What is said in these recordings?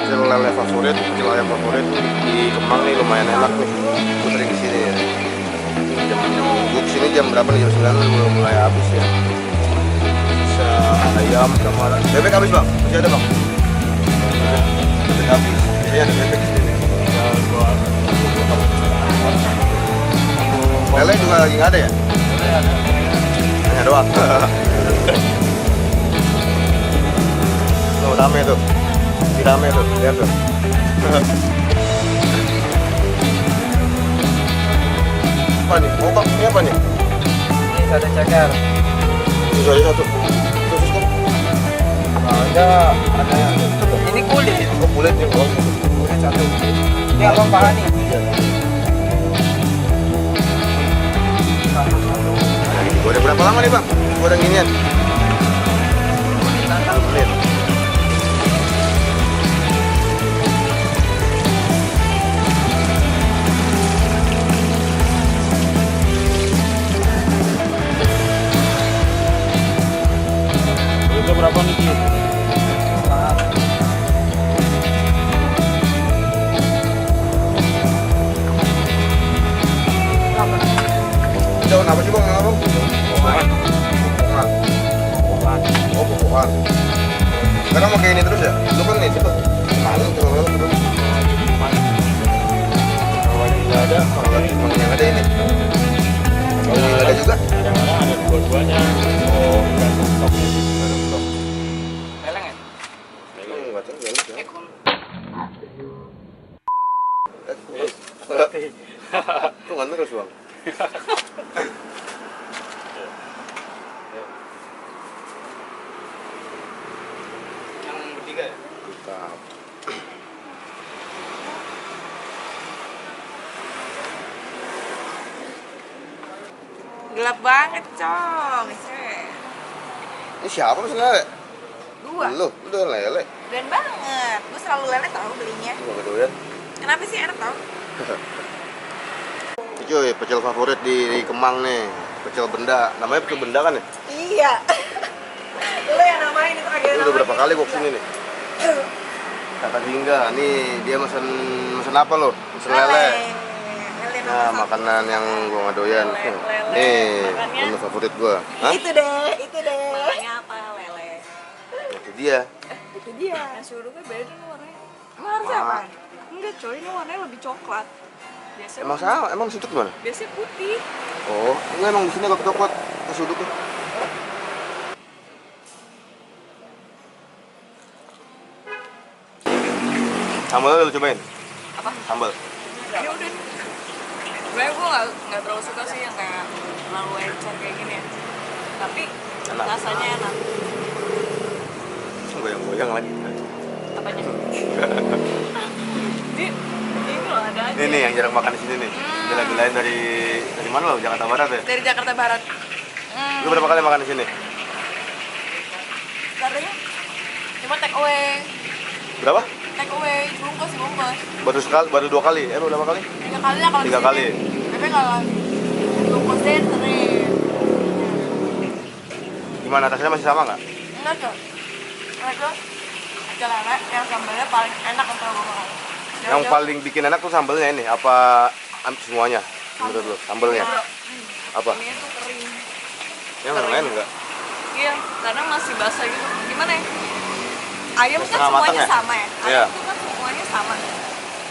pecel lele favorit, pecel ayam favorit di Kemang nih lumayan enak nih. Gue sering kesini ya. Gue kesini jam berapa nih? Jam 9 udah mulai habis ya. Bisa ayam sama bebek habis bang? Masih ada bang? Bebek habis. Biasanya ada bebek di sini. Lele juga lagi nggak ada ya? Hanya doang. Tuh rame tuh. Rame tuh, lihat tuh. Apa nih? Oh bang, ini apa nih? Ini sate ceker. Ini ada satu. Terus kan? Ada yang ini kulit. Oh kulit nih, oh. Kulit satu. Ini abang paha nih. Goreng berapa lama nih bang? Goreng ginian? 10 menit. Itu berapa nih Ki? Daun apa sih bang? Nama bang? Bohongan. Oh bohongan. Sekarang mau kayak ini terus ya? Lu kan nih cepet. Malu kalau terus. Kalau ini nggak ada, Kalau yang ada ini. Kalau yang ada juga? kadang-kadang ada dua-duanya. Oh, Nggak stok. Leleng ya? nggak tahu ya. Lu nggak terus bang? Yang bertiga ya? Mantap. Gelap banget, Cong. Ini siapa mas lele? Gua. Lu udah lele. Dan banget. Gua selalu lele tau belinya. Gua nggak doyan. Kenapa sih enak tau? Ini cuy, pecel favorit di Kemang nih. Pecel benda. Namanya pecel benda kan ya? Iya. Lu yang namain itu agak Ini udah berapa kali gua kesini nih? Kata Hingga, nih dia mesen apa lo? Mesen lele. Lele Nah, nomor makanan yang gua nggak doyan. Lele. Nih, Makannya? menu favorit gua. Hah? Itu deh, itu deh. Namanya apa? Lele. Itu dia. Itu dia. Nasi uduknya beda nih warnanya. Emang harusnya apa? Enggak coy, ini warnanya lebih coklat. Biasanya Emang sama? Emang di situ gimana? biasanya putih. Oh, enggak emang di sini agak coklat. Nasi uduknya. Sambal lu cobain. Apa? Sambal. Ya udah nih. Sebenarnya gue nggak terlalu suka sih yang kayak terlalu encer kayak gini ya. Tapi Enak. rasanya enak. Goyang-goyang lagi. Apanya? Ini loh ada aja. Ini nih yang jarang makan di sini nih. Gila-gilain dari mana lo? Jakarta Barat ya? Dari Jakarta Barat. Lu berapa kali makan di sini? Katanya cuma take away. Berapa? Take away, bungkus. Baru sekali, baru 2 kali. Berapa kali? 3 kali lah kalau di 3 sini. kali. Tapi kalau bungkusnya sering. Gimana rasanya masih sama nggak? Enggak tuh. Itu pecel lele yang sambalnya paling enak untuk gue makan. Yang paling bikin enak tuh sambelnya ini apa semuanya? Menurut lu sambelnya? Apa? Ini tuh kering. Yang lain enggak? Iya, karena masih basah gitu. Gimana ya? Ayam kan Setengah matang semuanya ya? sama ya? Iya. Ayam tuh kan semuanya sama.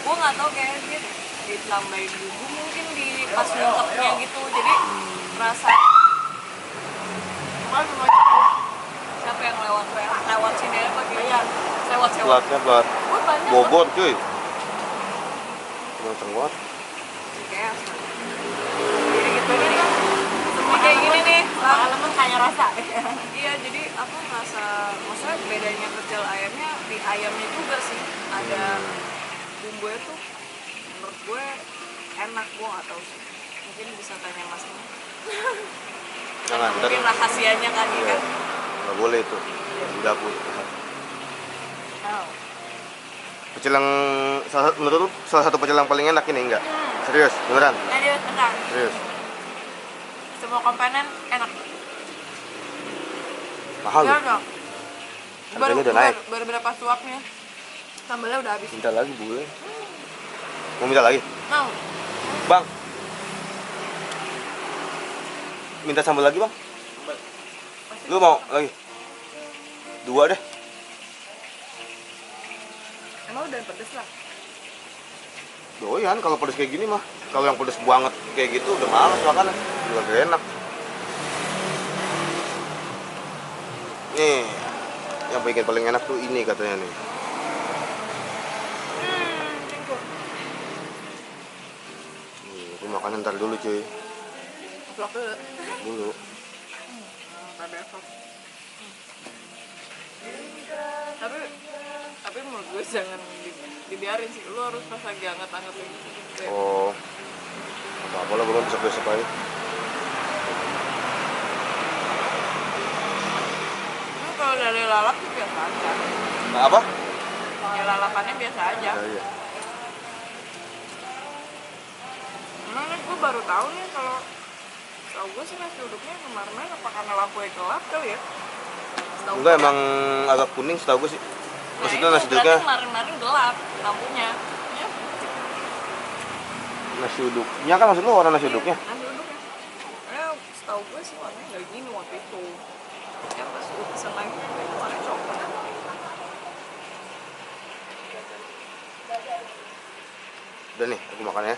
Gue nggak tahu kayak dia ditambahin bumbu mungkin di pas ngungkepnya gitu. Jadi rasa siapa yang lewat sini apa gitu ya? Lewat. Pelatnya pelat Gue banyak. Bogor cuy. Kenceng banget. Kayak jadi gitu nih kan. Ini kayak gini nih. Pengalaman kayak rasa. Iya, jadi aku ngerasa, maksudnya bedanya pecel ayamnya di ayamnya juga sih. Ada bumbunya tuh, menurut gue enak, gue nggak tahu sih. Mungkin bisa tanya masnya. Jangan, ntar Mungkin rahasianya kan, ya kan? nggak boleh itu di dapur. Oh. Pecel yang menurut lu salah satu pecel yang paling enak ini enggak? Serius, beneran? Nah, tenang. Serius. Semua komponen enak. Mahal Iya loh. dong. Harganya udah naik. Baru berapa suapnya? Sambalnya udah habis. Minta lagi boleh. Mau minta lagi? Mau. Bang. Minta sambal lagi, Bang. Lu mau lagi? 2 deh. Emang udah pedes lah. Doyan kalau pedes kayak gini mah. Kalau yang pedes banget kayak gitu udah malas makan. Udah gak enak. Nih, yang bikin paling enak tuh ini katanya nih. Cengkur. Aku makan ntar dulu cuy. Vlog dulu. Dulu. Besok. Tapi menurut gue jangan dibiarin sih. Lu harus pas lagi anget-anget gitu. Oh. Apa-apa lah belum besok-besok aja. Nah, kalau dari lalap sih biasa aja. Nah, apa? Ya lalapannya biasa aja. Iya. Nah, gue baru tahu nih kalau tau gue sih nasi uduknya kemarin apa karena lampunya gelap kali ya? Setahu Enggak, gue. emang agak kuning setahu gue sih. Nah, Maksudnya itu nasi uduknya, berarti kemarin gelap lampunya. Ya, nasi uduknya kan maksud lu warna nasi uduknya? nasi uduknya. Setahu gue sih warnanya nggak gini waktu itu. Ya pas gue pesen lagi itu warna coklat. Udah nih, aku makan ya.